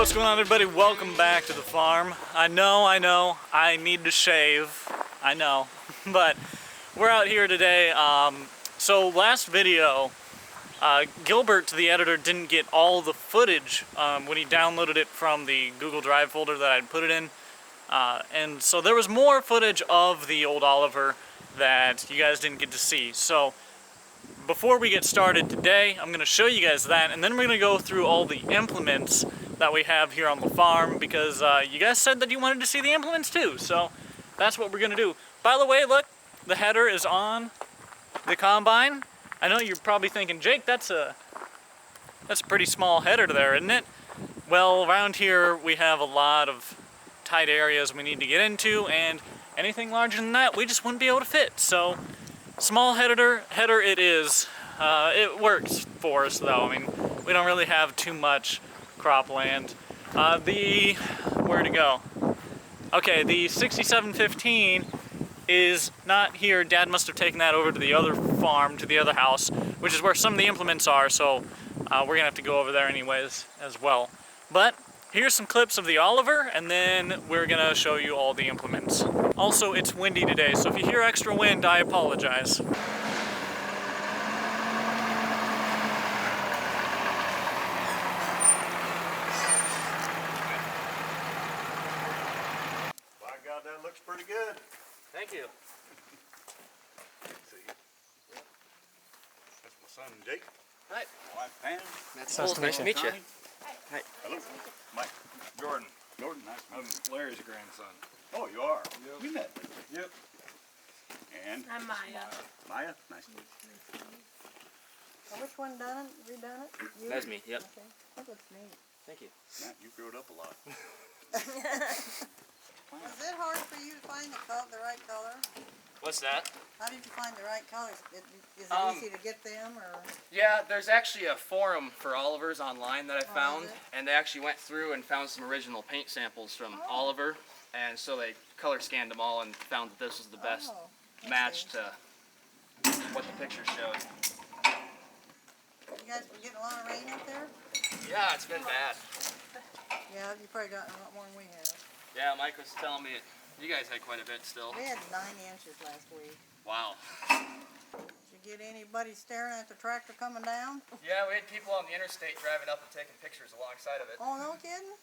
what's going on, everybody? Welcome back to the farm. I know, I need to shave. I know, but we're out here today. So last video, Gilbert, the editor, didn't get all the footage when he downloaded it from the Google Drive folder that I'd put it in. And so there was more footage of the old Oliver that you guys didn't get to see. So before we get started today, I'm going to show you guys that, and then we're going to go through all the implements that we have here on the farm, because you guys said that you wanted to see the implements too, so that's what we're going to do. By the way, look, the header is on the combine. I know you're probably thinking, Jake, that's a pretty small header there, isn't it? Well, around here we have a lot of tight areas we need to get into, and anything larger than that we just wouldn't be able to fit. So small header it is. It works for us though. I mean, we don't really have too much cropland. Where to go? Okay, the 6715 is not here. Dad must have taken that over to the other farm, to the other house, which is where some of the implements are, so we're gonna have to go over there anyways as well. But here's some clips of the Oliver, and then we're gonna show you all the implements. Also, it's windy today, so if you hear extra wind, I apologize. By God, that looks pretty good. Thank you. See, that's my son Jake. Hi. My wife Pam. That's nice to meet you. Hi. Hello. Mike. Jordan. Jordan, nice to meet you. Larry's grandson. Oh, you are? Yep. We met. Yep. And? I'm Maya. Maya, nice to meet you. So which one done it? Redone it? You? That's me, yep. Okay. That looks neat. Thank you. Matt, you grew it up a lot. Was it hard for you to find the right color? What's that? How did you find the right colors? Is it easy to get them, or? Yeah, there's actually a forum for Olivers online that I Oh, found, is it? and they actually went through and found some original paint samples from Oliver, and so they color scanned them all and found that this was the best Oh, match interesting. to what the picture showed. You guys been getting a lot of rain up there? Yeah, it's been bad. Yeah, you've probably gotten a lot more than we have. Yeah, Mike was telling me you guys had quite a bit still. We had 9 inches last week. Wow. Did you get anybody staring at the tractor coming down? Yeah, we had people on the interstate driving up and taking pictures alongside of it. Oh, no kidding?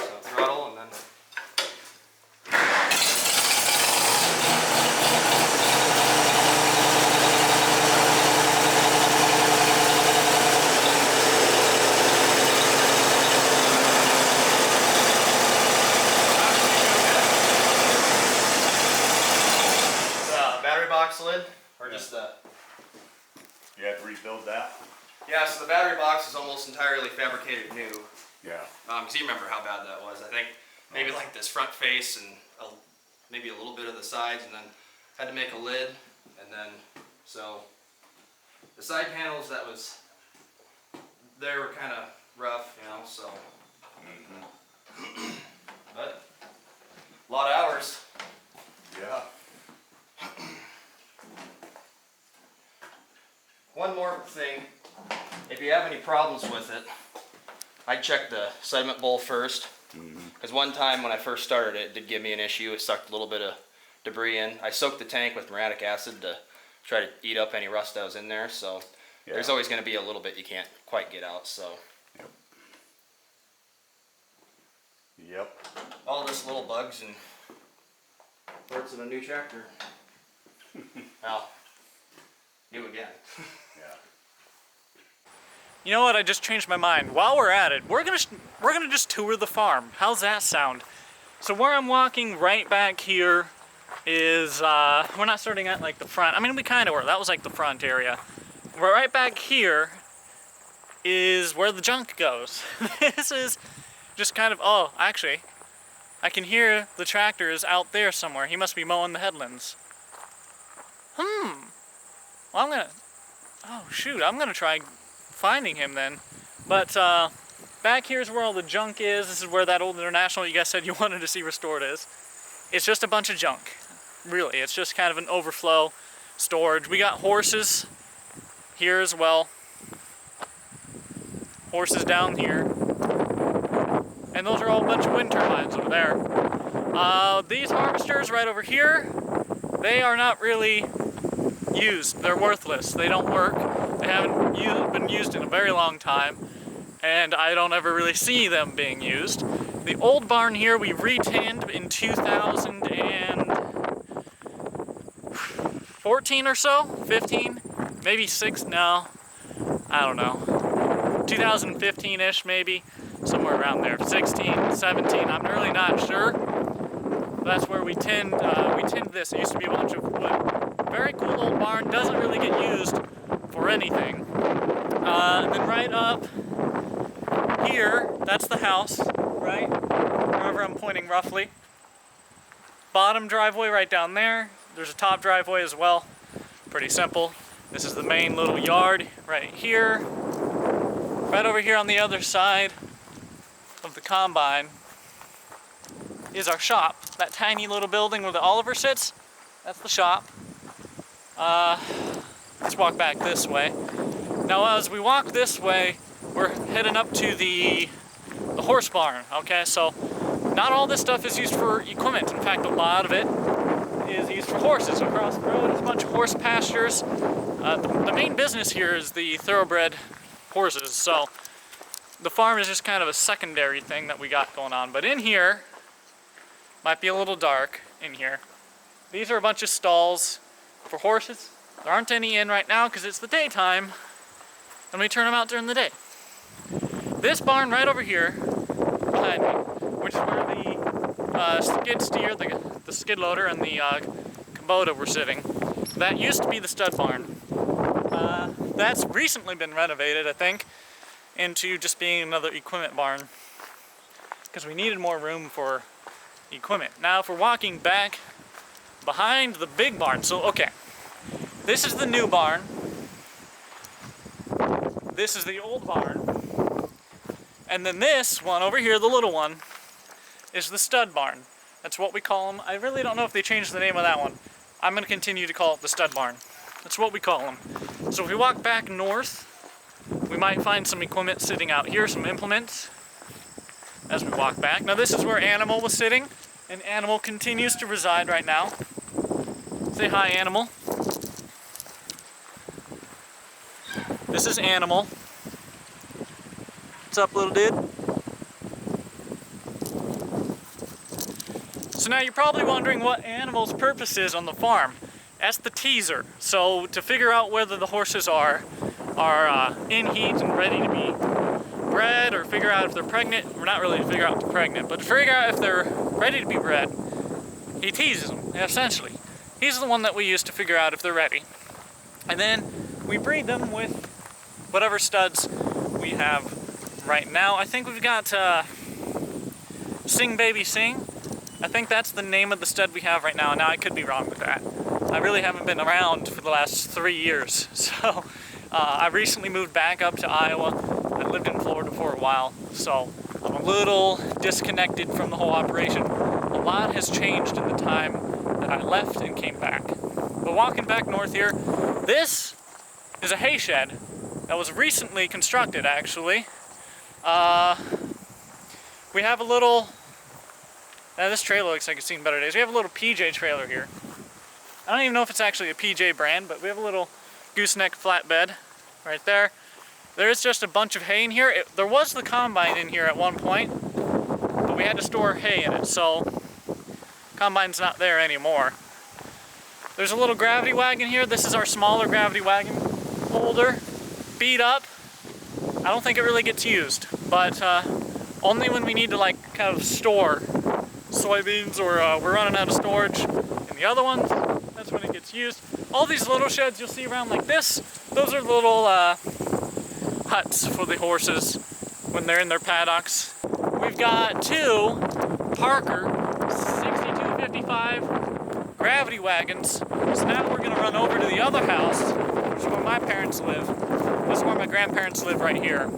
So throttle and then. Box lid, or just the... You had to rebuild that? Yeah, so the battery box is almost entirely fabricated new. Yeah. Because you remember how bad that was. I think maybe like this front face and maybe a little bit of the sides, and then had to make a lid, and then, so the side panels they were kind of rough, you know, so. But, a lot of hours. Yeah. One more thing, if you have any problems with it, I'd check the sediment bowl first. Because one time when I first started it did give me an issue. It sucked a little bit of debris in. I soaked the tank with muriatic acid to try to eat up any rust that was in there. So there's always going to be a little bit you can't quite get out. So Yep. all this little bugs and parts of a new tractor. Well, new again. Yeah. You know what? I just changed my mind. While we're at it, we're gonna just tour the farm. How's that sound? So where I'm walking right back here is we're not starting at like the front. I mean, we kind of were. That was like the front area. Right back here is where the junk goes. This is just kind of, oh, actually, I can hear the tractor is out there somewhere. He must be mowing the headlands. Well, oh shoot, I'm gonna try finding him then. But back here's where all the junk is. This is where that old International you guys said you wanted to see restored is. It's just a bunch of junk. Really, it's just kind of an overflow storage. We got horses here as well. Horses down here. And those are all a bunch of wind turbines over there. These harvesters right over here, they are not really used. They're worthless. They don't work. They haven't been used in a very long time, and I don't ever really see them being used. The old barn here we re-tinned in 2014 or so, 15, maybe 6. No, I don't know. 2015-ish maybe, somewhere around there. 16, 17. I'm really not sure. That's where we tinned this. It used to be a bunch of wood. Very cool old barn, doesn't really get used for anything. And then right up here, that's the house, right? Wherever I'm pointing roughly. Bottom driveway right down there. There's a top driveway as well. Pretty simple. This is the main little yard right here. Right over here on the other side of the combine is our shop. That tiny little building where the Oliver sits, that's the shop. Let's walk back this way. Now as we walk this way, we're heading up to the horse barn, okay? So not all this stuff is used for equipment. In fact, a lot of it is used for horses. Across the road is a bunch of horse pastures. The main business here is the thoroughbred horses, so the farm is just kind of a secondary thing that we got going on. But in here, might be a little dark in here. These are a bunch of stalls for horses. There aren't any in right now because it's the daytime, and we turn them out during the day. This barn right over here behind me, which is where the skid steer, the skid loader, and the Kubota were sitting, that used to be the stud barn. That's recently been renovated, I think, into just being another equipment barn because we needed more room for equipment. Now, if we're walking back behind the big barn, so okay, this is the new barn. This is the old barn. And then this one over here, the little one, is the stud barn. That's what we call them. I really don't know if they changed the name of that one. I'm going to continue to call it the stud barn. That's what we call them. So if we walk back north, we might find some equipment sitting out here, some implements, as we walk back. Now this is where Animal was sitting, and Animal continues to reside right now. Say hi, Animal. This is Animal. What's up, little dude? So now you're probably wondering what animal's purpose is on the farm. That's the teaser. So to figure out whether the horses are in heat and ready to be bred, or figure out if they're pregnant, or not really to figure out if they're pregnant, but to figure out if they're ready to be bred, he teases them, essentially. He's the one that we use to figure out if they're ready. And then we breed them with whatever studs we have right now. I think we've got Sing Baby Sing. I think that's the name of the stud we have right now. Now I could be wrong with that. I really haven't been around for the last 3 years. So I recently moved back up to Iowa. I lived in Florida for a while, so I'm a little disconnected from the whole operation. A lot has changed in the time that I left and came back. But walking back north here, this is a hay shed that was recently constructed, actually. We have a little, now this trailer looks like it's seen better days. We have a little PJ trailer here. I don't even know if it's actually a PJ brand, but we have a little gooseneck flatbed right there. There is just a bunch of hay in here. There was the combine in here at one point, but we had to store hay in it, so combine's not there anymore. There's a little gravity wagon here. This is our smaller gravity wagon holder, beat up. I don't think it really gets used, but only when we need to like kind of store soybeans, or we're running out of storage in the other ones, that's when it gets used. All these little sheds you'll see around like this, those are little huts for the horses when they're in their paddocks. We've got 2 Parker 6255 gravity wagons. So now we're gonna run over to the other house, which is where my parents live. This is where my grandparents live right here.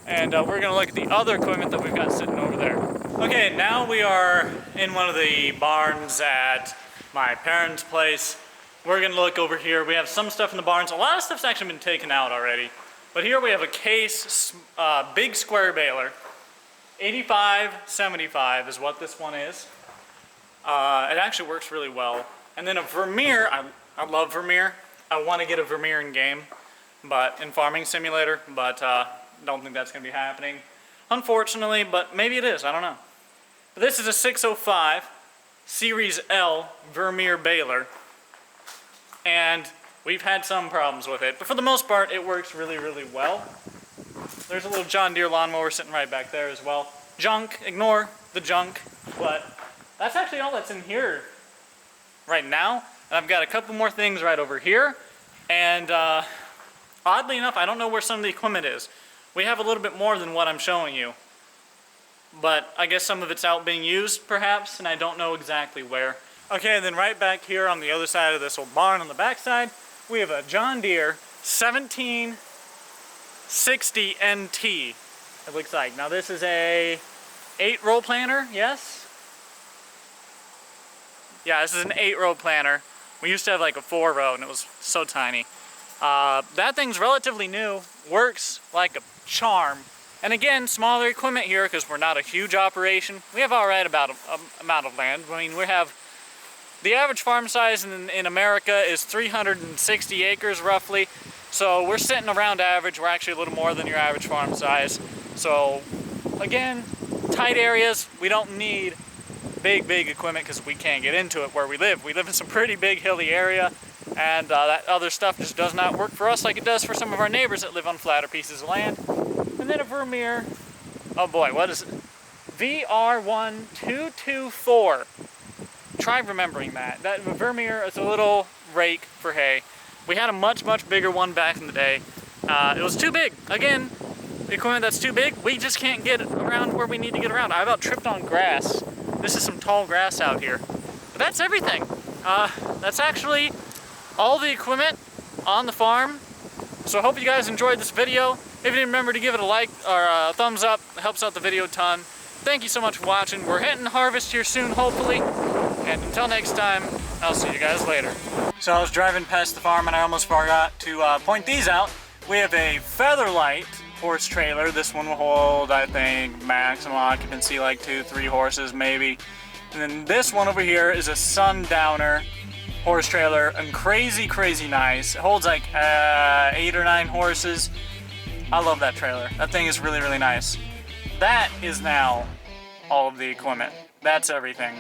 And we're gonna look at the other equipment that we've got sitting over there. Okay, now we are in one of the barns at my parents' place. We're gonna look over here. We have some stuff in the barns. A lot of stuff's actually been taken out already. But here we have a Case big square baler. 8575 is what this one is. It actually works really well. And then a Vermeer. I love Vermeer. I want to get a Vermeer in game, but in Farming Simulator, but don't think that's going to be happening, unfortunately, but maybe it is, I don't know. But this is a 605 Series L Vermeer baler, and we've had some problems with it, but for the most part it works really, really well. There's a little John Deere lawnmower sitting right back there as well. Junk, ignore the junk, but that's actually all that's in here right now. And I've got a couple more things right over here, and oddly enough, I don't know where some of the equipment is. We have a little bit more than what I'm showing you, but I guess some of it's out being used perhaps, and I don't know exactly where. Okay, and then right back here on the other side of this old barn on the back side, we have a John Deere 1760 NT, it looks like. Now this is a 8-row planter, yes? Yeah, this is an 8-row planter. We used to have like a 4-row and it was so tiny. That thing's relatively new, works like a charm. And again, smaller equipment here because we're not a huge operation. We have all right amount of land. I mean, we have, the average farm size in America is 360 acres roughly. So we're sitting around average. We're actually a little more than your average farm size. So again, tight areas, we don't need big equipment because we can't get into it where we live. We live in some pretty big hilly area, and that other stuff just does not work for us like it does for some of our neighbors that live on flatter pieces of land. And then a Vermeer, oh boy, what is it? VR1224. Try remembering that. That Vermeer is a little rake for hay. We had a much bigger one back in the day. It was too big. Again, equipment that's too big, we just can't get around where we need to get around. I about tripped on grass. This is some tall grass out here. But that's everything. That's actually all the equipment on the farm. So I hope you guys enjoyed this video. If you didn't, remember to give it a like or a thumbs up. It helps out the video a ton. Thank you so much for watching. We're hitting harvest here soon, hopefully. And until next time, I'll see you guys later. So I was driving past the farm and I almost forgot to point these out. We have a Featherlight horse trailer. This one will hold, I think, maximum occupancy like 2-3 horses maybe. And then this one over here is a Sundowner horse trailer, and crazy nice. It holds like 8 or 9 horses. I love that trailer. That thing is really nice. That is now all of the equipment. That's everything.